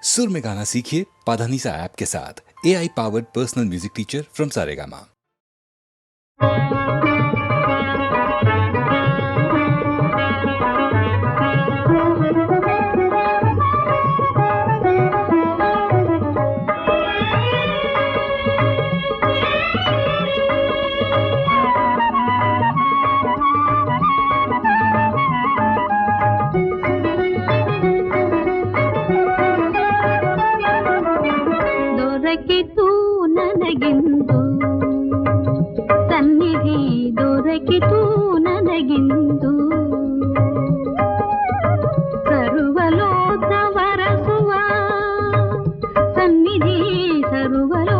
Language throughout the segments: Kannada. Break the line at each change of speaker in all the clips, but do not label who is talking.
सुर में गाना सीखिए पाधानीसा ऐप के साथ। AI powered personal music teacher from Saregama.
ದೊರಕಿತು ನನಗಿಂದು ಸನ್ನಿಧಿ, ದೊರಕಿತು ನನಗಿಂದು ಸರ್ವಲೋಕವರಸುವ ಸನ್ನಿಧಿ, ಸರ್ವಲೋಕವರಸುವ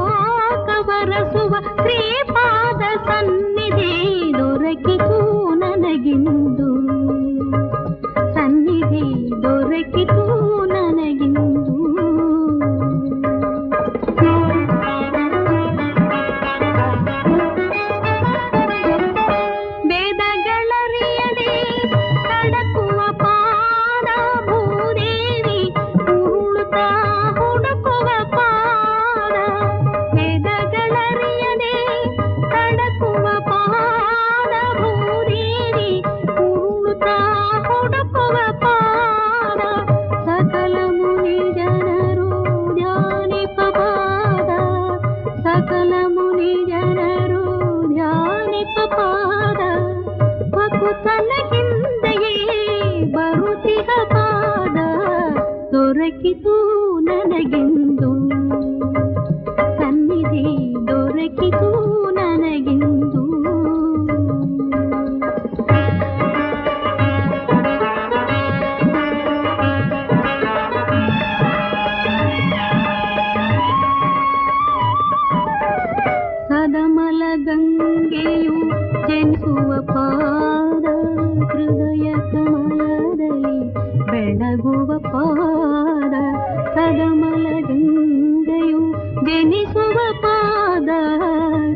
ಶ್ರೀಪಾದ ಸನ್ನಿಧಿ, ದೊರಕಿತು ನನಗಿಂದು ಸನ್ನಿಧಿ, ದೊರಕಿತು ನನಗಿಂದು. ದೊರಕಿತು ನನಗಿಂದು ಸನ್ನಿಧಿ, ದೊರಕಿತು ನನಗಿಂದು. ಸದಮಲ ಗಂಗೆಯು ಜನಿಸುವ ಪಾದ, ಹೃದಯ ಕಮಲದಲ್ಲಿ ಬೆಳಗುವ ಪಾದ, ಸದಮಲ ಗಂಗೆಯು ಜನಿಸುವ ಪಾದ,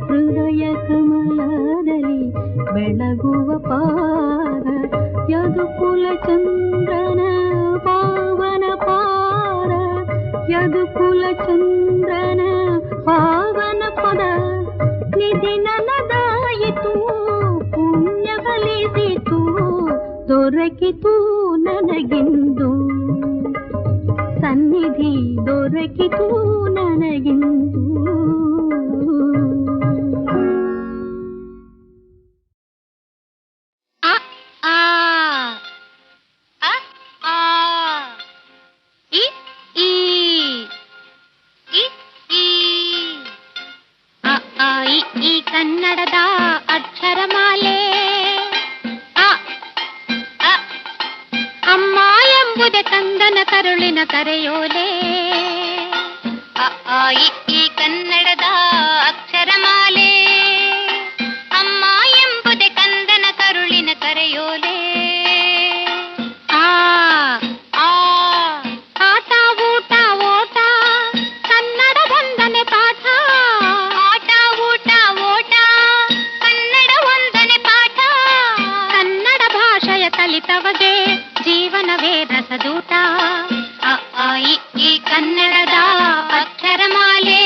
ಹೃದಯ ಕಮಲದಲ್ಲಿ ಬೆಳಗುವ ಪಾದ, ಯದುಕುಲ ಚಂದ್ರನ ಪಾವನ ಪಾದ, ಯದುಕುಲ ಚಂದ್ರನ ಪಾವನ ಪದ, ನಿಧಿ ನನದಾಯಿತು ಪುಣ್ಯ ಫಲಿಸಿತು, ದೊರಕಿತು ನನಗಿಂದು ಸನ್ನಿಧಿ, ದೊರಕಿತು ನನಗಿಂದು.
ಈ ಕನ್ನಡದ ಅಕ್ಷರಮಾಲೆ ಅಮ್ಮ ಎಂಬುದೇ ಕಂದನ ಕರುಳಿನ ಕರೆಯೋಲೆ. ಈ ಕನ್ನಡದ ಅಕ್ಷರಮಾಲೆ ಅಮ್ಮ ಎಂಬುದೇ ಕಂದನ ಕರುಳಿನ ಕರೆಯೋಲೆ. ಆಟ ಊಟ ಓಟ ಕನ್ನಡ ಒಂದನೆ ಪಾಠ, ಆಟ ಊಟ ಓಟ ಕನ್ನಡ ಒಂದನೆ ಪಾಠ, ಕನ್ನಡ ಭಾಷೆಯ ಕಲಿತವಗೆ ಜೀವನವೇ ರಸದೂಟ. ಈ ಕನ್ನಡದ ಅಕ್ಷರಮಾಲೆ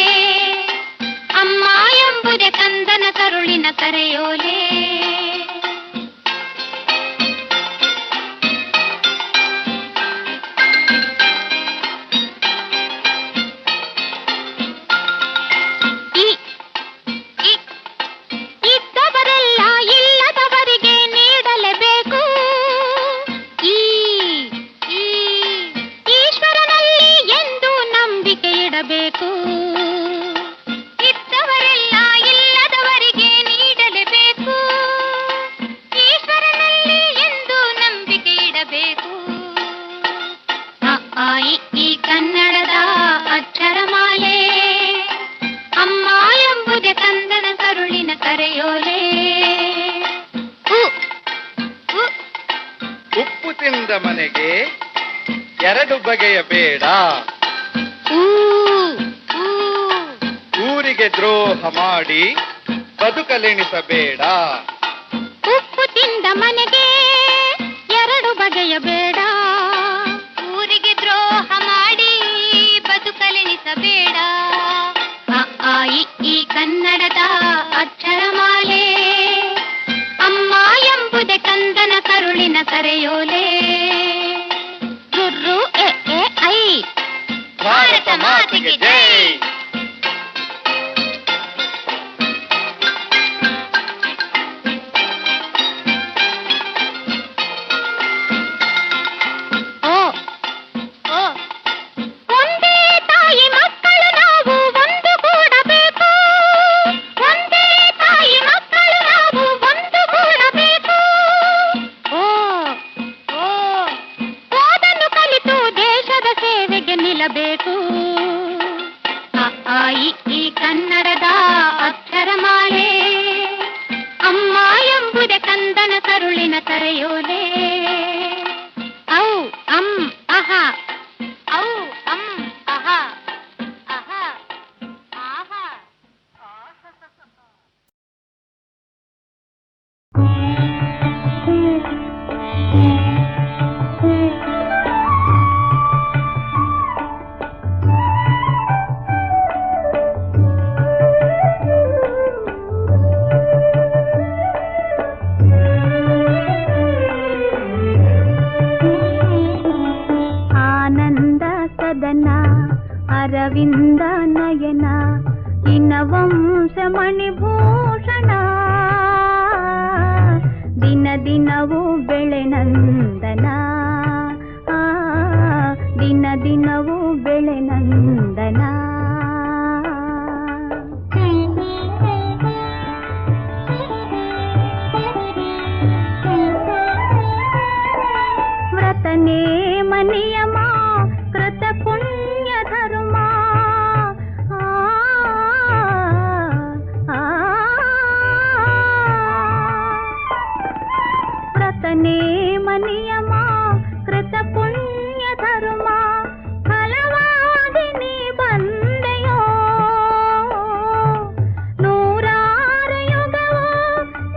ಅಮ್ಮ ಎಂಬುದೇ ಕಂದನ ಕರುಳಿನ ಕರೆಯೋಲೆ. ಇದ್ದವರೆಲ್ಲ ಇಲ್ಲದವರಿಗೆ ನೀಡಲೇಬೇಕು, ಈಶ್ವರನಲ್ಲಿ ಎಂದು ನಂಬಿಕೆ ಇಡಬೇಕು. ಇದ್ದವರೆಲ್ಲ ಇಲ್ಲದವರಿಗೆ ನೀಡಲೇಬೇಕು, ಈಶ್ವರನಲ್ಲಿ ಎಂದು ನಂಬಿಕೆ ಇಡಬೇಕು. ಈ ಕನ್ನಡದ ಅಕ್ಷರಮಾಲೆ ಅಮ್ಮ ಎಂಬುದೇ ಕಂದನ ಕರುಳಿನ ಕರೆಯೋಲೆ.
ಉಪ್ಪು ತಿಂದ ಮನೆಗೆ ಎರಡು ಬಗೆಯ ಬೇಡ, ಊರಿಗೆ ದ್ರೋಹ ಮಾಡಿ ಬದುಕಲೆಣಿಸಬೇಡ.
ಉಪ್ಪು ತಿಂದ ಮನೆಗೆ ಎರಡು ಬಗೆಯ ಬೇಡ, ಊರಿಗೆ ದ್ರೋಹ ಮಾಡಿ ನಿಲ್ಲಬೇಕು. ಅ ಆ ಇ ಈ ಕನ್ನಡದ ಅಕ್ಷರಮಾಲೆ, ಅಮ್ಮ ಎಂಬುದೇ ಕಂದನ ಕರುಳಿನ ಕರೆಯೋಲೆ. ಔ ಅಂ ಅಹ, ಔ ಅಂ ಅಹ, ಅಹ ಆಹ.
ಆನಂದ ಸದನ ಅರವಿಂದ ನಯನ ದಿನವಂಶ ಮಣಿಭೂಷಣ, ದಿನ ದಿನವೂ ಬೆಳೆನಂದನ, ದಿನ ದಿನವೂ ಬೆಳೆನಂದನ. ವ್ರತನೇ ಮನಿಯಮ ಕೃತ ಪುಣ್ಯ ಧರ್ಮ, ವ್ರತನೇ ಮನಿಯಮ ಕೃತ ಪುಣ್ಯ ಧರ್ಮ, ಫಲವಾಗಿ ನೀ ಬಂದೆಯೋ ನೂರಾರು ಯುಗವೋ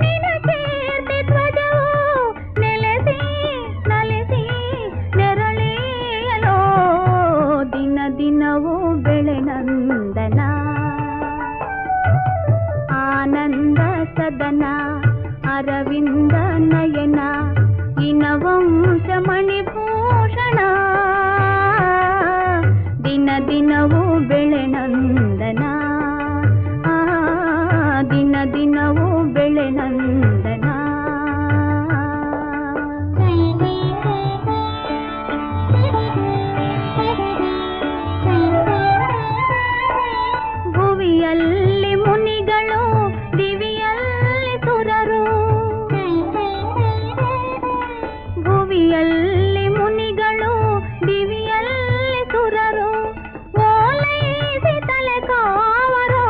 ನಿನ ಕೀರ್ತಿ ಧ್ವಜವೋ ನೆಲೆಸಿ ನಲಿಸಿ ನೆರಳೇಯಲೋ ದಿನ ದಿನವೂ ಬೆಳೆನಂದನ. ಆನಂದ ಸದನ ಅರವಿಂದ ನಯನ ದಿನವಂಶ ಮಣಿಭೂಷಣ, ದಿನ ದಿನವೂ ಬೆಳೆನಂದನ, ದಿನ ದಿನವೂ ಬೆಳೆನಂದನ. ಭುವಿಯಲ್ಲಿ ಮುನಿಗಳು ದಿವಿಯಲ್ಲಿ ಸುರರು, ಭುವಿಯಲ್ಲಿ ಮುನಿಗಳು ದಿವಿಯಲ್ಲಿ ಸುರರು, ಓಲೈಸಿ ತಲೆ ಕಾವರು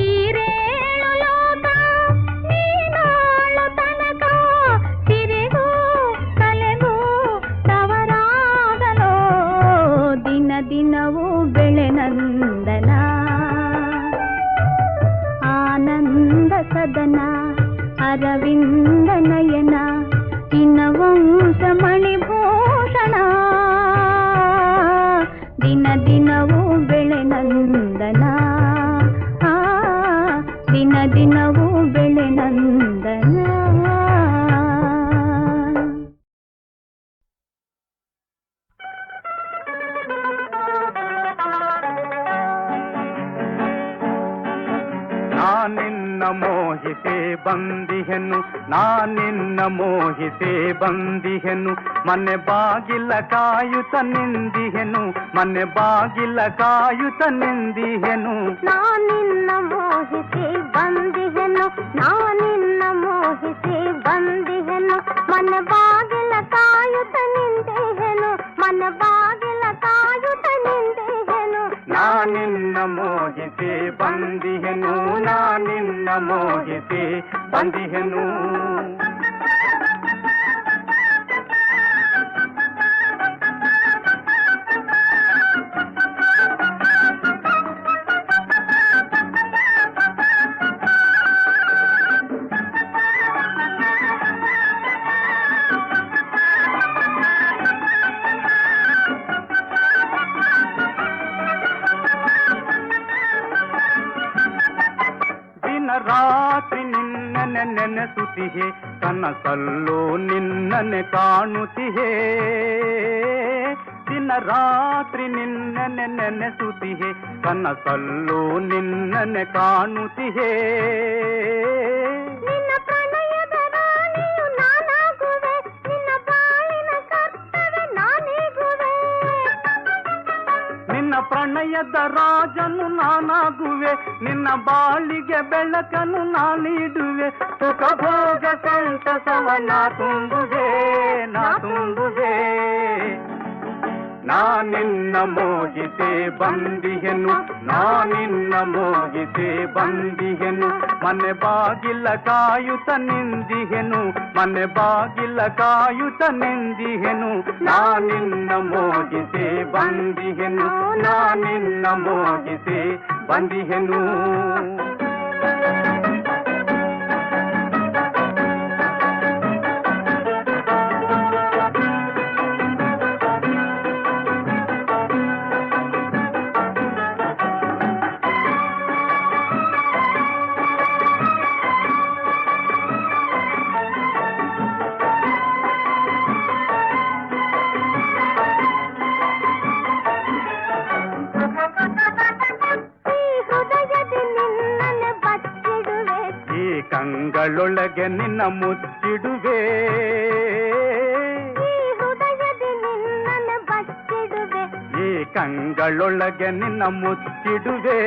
ಈರೇಳು ಲೋಕ ನೀನಾಳು ತನಕ, ಸಿರಿಗೂ ಕಲೆಗೂ ತವರಾಗಲೋ ದಿನ ದಿನವೂ ಬೆಳೆನಂದನ. ಆನಂದ ಸದನ ಅರವಿಂದ ನಯನ ದಿನವಂಶ ಮಣಿಭೂಷಣ, ದಿನ ದಿನವೂ ಬೆಳೆನಂದನ, ದಿನ ದಿನವೂ ಬೆಳೆನಂದನ.
ನಾನಿನ್ನ ಮೋಹಿತೆ ಬಂದಿಹೆನು, ನಾನಿನ್ನ ಮೋಹಿತೆ ಬಂದಿಹೆನು, ಮನೆ ಬಾಗಿಲ ಕಾಯುತ್ತ ನಿಂದಿಹೆನು, ಮನೆ ಬಾಗಿಲ ಕಾಯುತ್ತ ನಿಂದಿಹೆನು.
ನಾನಿನ್ನ ಮೋಹಿಸಿ ಬಂದಿಹೆನು, ನಾನಿನ್ನ ಮೋಹಿಸಿ ಬಂದಿಹೆನು, ಮನ ಬಾಗಿಲ ಕಾಯುತ್ತ ನಿಂತಿಹೆನು, ಮನ ಬಾಗಿಲ ಕಾಯುತ್ತ ನಿಂತಿಹೆನು.
ನಾನಿನ್ನ ಮೋಹಿತೆ ಬಂದಿಹೆನು, ನಾನಿನ್ನ ಮೋಹಿತೆ ಬಂದಿಹೆನು. ರಾತ್ರಿ ನಿನ್ನನೆ ನೆನೆಸುತ್ತಿಹೆ, ಕನಸಲ್ಲೋ ನಿನ್ನನೆ ಕಾಣುತ್ತಿಹೆ. ದಿನ ರಾತ್ರಿ ನಿನ್ನನೆ ನೆನೆಸುತ್ತಿಹೆ, ಕನಸಲ್ಲೋ ನಿನ್ನನೆ ಕಾಣುತ್ತಿಹೆ.
ನಿನ್ನ ಪ್ರಣಯದ ರಾಣಿಯು ನಾನಾಗುವೆ, ನಿನ್ನ ಬಾಳಿನ ಕರ್ತವ್ಯ ನಾನೀಗುವೆ.
ನಿನ್ನ ಪ್ರಣಯದ ರಾಜನು ನಾನಾಗುವೆ, ನಿನ್ನ ಬಾಳಿಗೆ ಬೆಳಕನ್ನು ನಾನಿಡುವೆ. ಸುಖ ಭೋಗ ಸಂತಸವ ನಾ ತುಂಬುವೆ, ನಾ ತುಂಬುವೆ. ನಾನಿನ್ನ ಮೋಹಿಸಿ ಬಂದಿಹೆನು, ನಾನಿನ್ನ ಮೋಹಿಸಿ ಬಂದಿಹೆನು. ಮನೆ ಬಾಗಿಲ ಕಾಯುತ್ತ ನಿಂದಿಹೆನು, ಮನೆ ಬಾಗಿಲ ಕಾಯುತ್ತ ನಿಂದಿಹೆನು. ನಾನಿನ್ನ ಮೋಹಿಸಿ ಬಂದಿಹೆನು, ನಾನಿನ್ನ ಮೋಹಿಸಿ ಬಂದಿಹೆನು. ಕಂಗಳೊಳಗೆ ನಿನ್ನ ಮುಚ್ಚಿಡುವೆ,
ಹೃದಯದಿ ನಿನ್ನ ಬಚ್ಚಿಡುವೆ,
ಈ ಕಂಗಳೊಳಗೆ ನಿನ್ನ ಮುಚ್ಚಿಡುವೆ.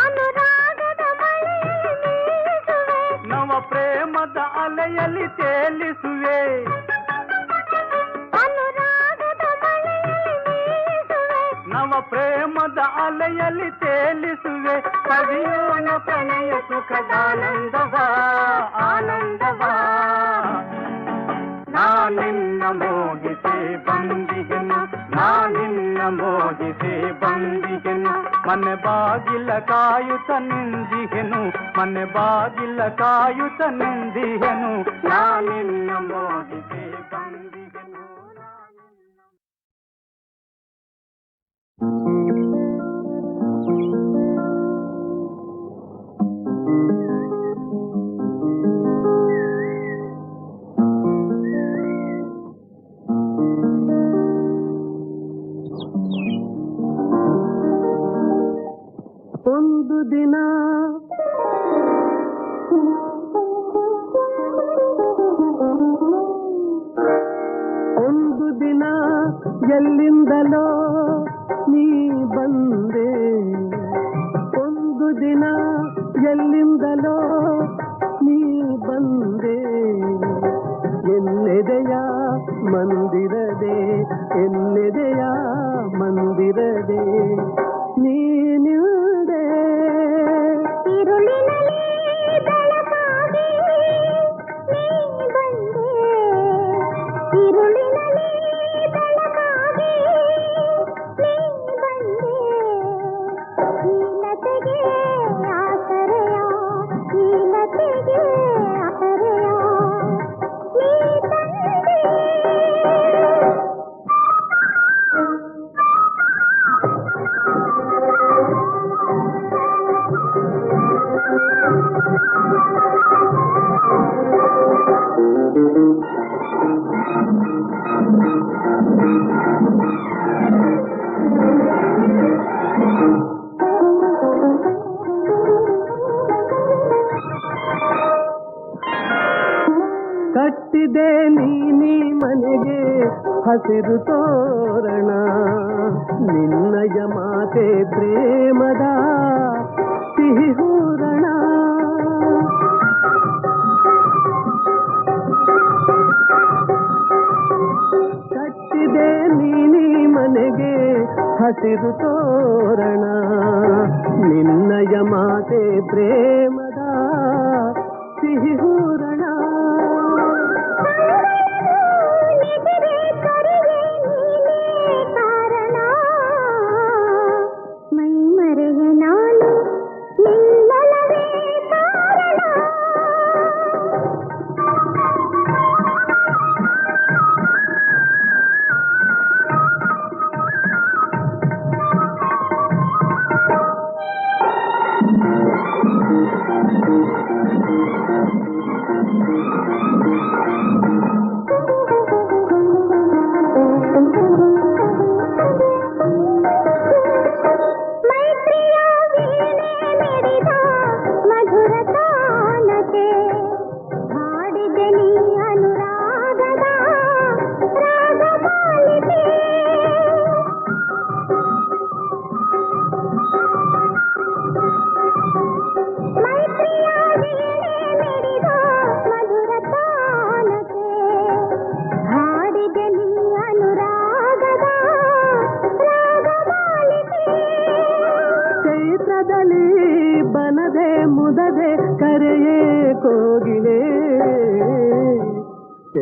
ಅನುರಾಗದ ಮಳೆಯಲ್ಲಿ ನೀಸುವೆ,
ನವ ಪ್ರೇಮದ ಅಲೆಯಲ್ಲಿ ತೇಲಿಸುವೆ.
ಅನುರಾಗದ ಮಳೆಯಲ್ಲಿ ನೀಸುವೆ,
ನವ ಪ್ರೇಮದ ಅಲೆಯಲ್ಲಿ ತೇಲಿಸುವೆ. ಕವಿಯೋಣ ಪ್ರಣಯ ಸುಖದಾನಂದವಾ, ಆನಂದವಾ. ನಾನಿನ್ನ ಮೋಹಿಸಿ ಬಂದಿಗೆನು, ನಾನಿನ್ನ ಮೋಹಿಸಿ ಬಂದಿಗೆನು. ಮನೆ ಬಾಗಿಲ ಕಾಯುತ್ತ ನಿಂದಿಗೆನು, ಮನೆ ಬಾಗಿಲ ಕಾಯುತ್ತ ನಿಂದಿಗೆನು. ನಾನಿನ್ನ ಮೋಹಿಸಿ ಬಂದಿಗೆನು.
ಒಂದು ದಿನ ಒಂದು ದಿನ ಎಲ್ಲಿಂದಲೋ ನೀ ಬಂದೆ, ಒಂದು ದಿನ ಎಲ್ಲಿಂದಲೋ ನೀ ಬಂದೆ. ಎನ್ನೆದೆಯ ಮಂದಿರದೆ, ಎನ್ನೆದೆಯ ಮಂದಿರದೆ ನೀನಿರುದೆ.
ഇരുളിನಲ್ಲಿ ಬೆಳಕಾಗಿ ನೀ ಬಂದೆ, ഇരുಳಿನಲ್ಲಿ ಬೆಳಕಾಗಿ ನೀ ಬಂದೆ. ಹೀನತೆಗೆ ಆಸರೆಯ, ಹೀನತೆಗೆ ಆಸರೆಯ ನೀ ತಂದೆ.
ಕಟ್ಟಿದೆ ನೀ ಮನೆಗೆ ಹಸಿರು ತೋರಣ, ನಿನ್ನಯ ಮಾತೆ ಪ್ರೇಮದ ಸಿಹಿ ಹೂರಣ. ಕಟ್ಟಿದೆ ನೀ ಮನೆಗೆ ಹಸಿರು ತೋರಣ, ನಿನ್ನಯ ಮಾತೆ ಪ್ರೇಮದ ಸಿಹಿ ಹೂರಣ.
ನಿದ್ರೆ ಕರೆಗೆ ನೀನೇ ಕಾರಣ, ಮೈ ಮರೆಗೆ ನಾನು ನಿನ್ನಲವೇ ಕಾರಣ.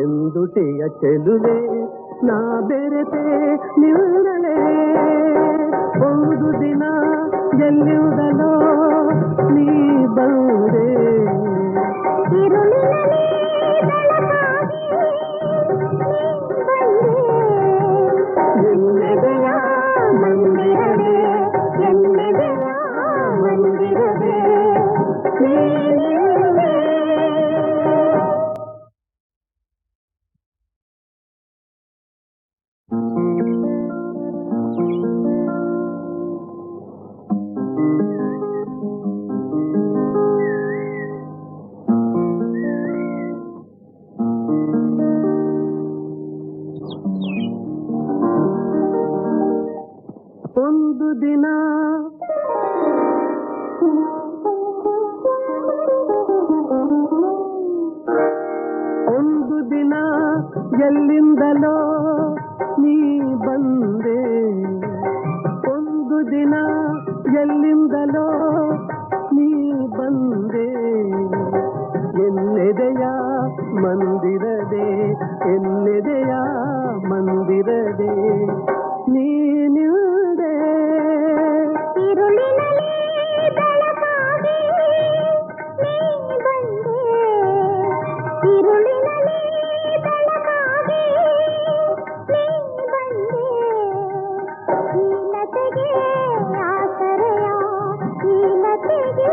ಚೆಂದುಟಿಯ ಚೆಲುವೆ ನಾ ಬೆರೆತೆ ನಿಲ್ಲಲೇ ಒಂದು ದಿನ ಎಲ್ಲಿರುವುದಲೋ ನೀ ಬಂದೆ
ഇരുളിനലേ ಬೆಳಕಾಗಿ ನೀ ಬಂದೆ
ಎನ್ನೆದೆಯ ಮಂದಿರವೇ
ಎನ್ನೆದೆಯ ಮಂದಿರವೇ ನೀನಿರುವೆ.
ಒಂದು ದಿನ ಒಂದು ದಿನ ಎಲ್ಲಿಂದಲೋ ನೀ ಬಂದೆ ಒಂದು ದಿನ ಎಲ್ಲಿಂದಲೋ ನೀ ಬಂದೆ ಎನ್ನೆದೆಯ ಮಂದಿರದೆ ಎನ್ನೆದೆಯ ಮಂದಿರದೆ ನೀನಿರುವೆ
ഇരുളിನಲೇ ಬೆಳಕಾಗಿ ನೀ ಬಂದೆ ഇരുಳಿನಲೇ ಬೆಳಕಾಗಿ ನೀ ಬಂದೆ ಹೀನತೆಗೆ ಆಸರೆಯ ಹೀನತೆಗೆ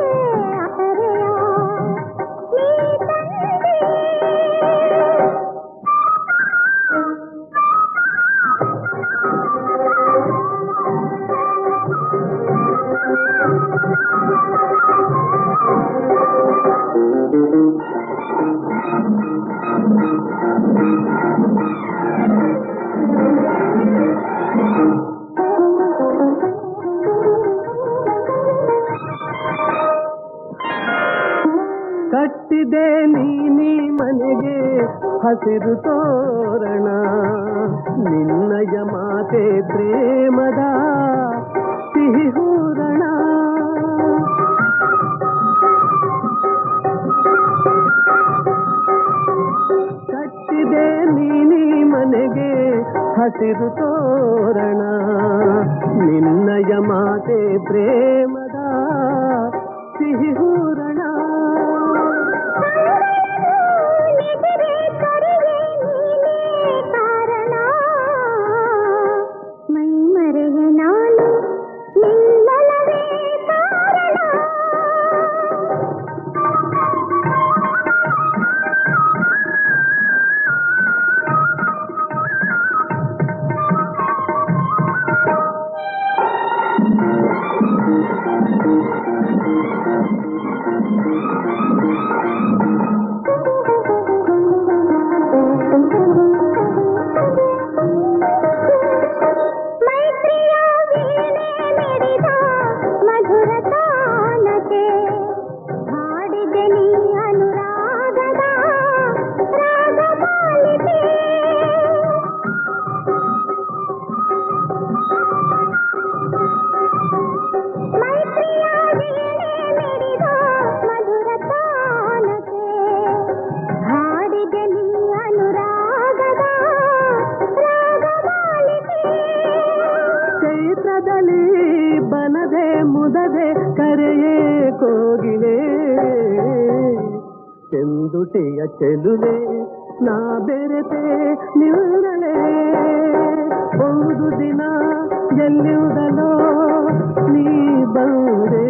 ಆಸರೆಯ ನೀ ತಂದೆ
ಕಟ್ಟಿದೆ ನೀ ಮನೆಗೆ ಹಸಿರು ತೋರಣ ನಿನ್ನಯ ಮಾತೆ ಪ್ರೇಮದ ಸಿಹಿ ಹೂರಣ ಕಟ್ಟಿದೆ ನೀ ಮನೆಗೆ ಹಸಿರು ತೋರಣ ನಿನ್ನಯ ಮಾತೆ ಪ್ರೇಮದ ಸಿಹಿ ಹೂರಣ
ನಿದ್ರೆ ಕರೆಗೆ ನೀನೇ ಕಾರಣ ಮೈ ಮರೆಗೆ ನಾನು ನಿನ್ನಲವೇ ಕಾರಣ ಮೈತ್ರಿಯ ವೀಣೆ ಮಿಡಿದ ಮಧುರ ತಾನಕ್ಕೆ ಹಾಡಿದೆ ನೀ ಅನುರಾಗದ ರಾಗಮಾಲಿಕೆ ಮೈತ್ರಿಯ ವೀಣೆ ಮಿಡಿದ ಮಧುರ ತಾನಕ್ಕೆ ಹಾಡಿದೆ ನೀ ಅನುರಾಗದ ರಾಗಮಾಲಿಕೆ
ಚೈತ್ರದಲ್ಲಿ ಬನದೆ ಮುದದೆ ಕರೆಯೇ ಕೋಗಿಲೆ ಚೆಂದುಟಿಯ ಚೆಲುವೆ ನಾ ಬೆರೆತೆ ನಿಲ್ಲಲೇ ಒಂದು ದಿನ ಎಲ್ಲಿರುವುದಲೋ ನೀ ಬಂದೆ